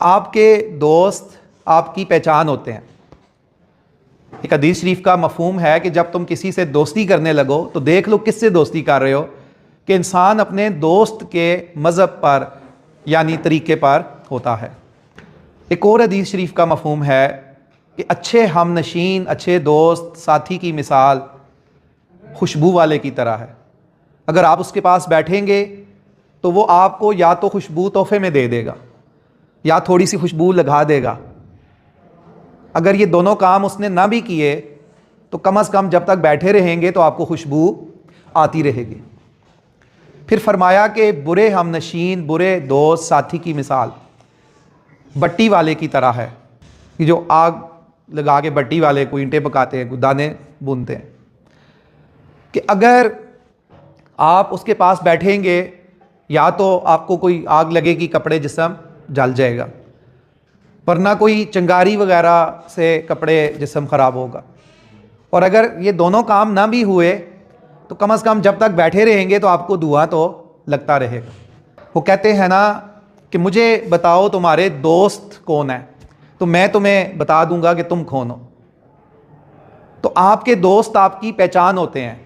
आपके दोस्त आपकी पहचान होते हैं। एक हदीस शरीफ का मफहूम है कि जब तुम किसी से दोस्ती करने लगो तो देख लो किससे दोस्ती कर रहे हो, कि इंसान अपने दोस्त के मज़हब पर यानी तरीके पर होता है। एक और हदीस शरीफ का मफहूम है कि अच्छे हमनशीन, अच्छे दोस्त, साथी की मिसाल खुशबू वाले की तरह है। अगर आप उसके पास बैठेंगे तो वो आपको या तो खुशबू तोहफे में दे देगा या थोड़ी सी खुशबू लगा देगा। अगर ये दोनों काम उसने ना भी किए तो कम से कम जब तक बैठे रहेंगे तो आपको खुशबू आती रहेगी। फिर फरमाया कि बुरे हमनशीन, बुरे दोस्त, साथी की मिसाल बट्टी वाले की तरह है, कि जो आग लगा के बट्टी वाले कोई ईंटें पकाते हैं, कोई दाने बुनते हैं, कि अगर आप उसके पास बैठेंगे या तो आपको कोई आग लगेगी, कपड़े जिस्म जल जाएगा, वरना कोई चिंगारी वगैरह से कपड़े जिस्म ख़राब होगा। और अगर ये दोनों काम ना भी हुए तो कम से कम जब तक बैठे रहेंगे तो आपको धुआं तो लगता रहेगा। वो कहते हैं ना कि मुझे बताओ तुम्हारे दोस्त कौन है, तो मैं तुम्हें बता दूंगा कि तुम कौन हो। तो आपके दोस्त आपकी पहचान होते हैं।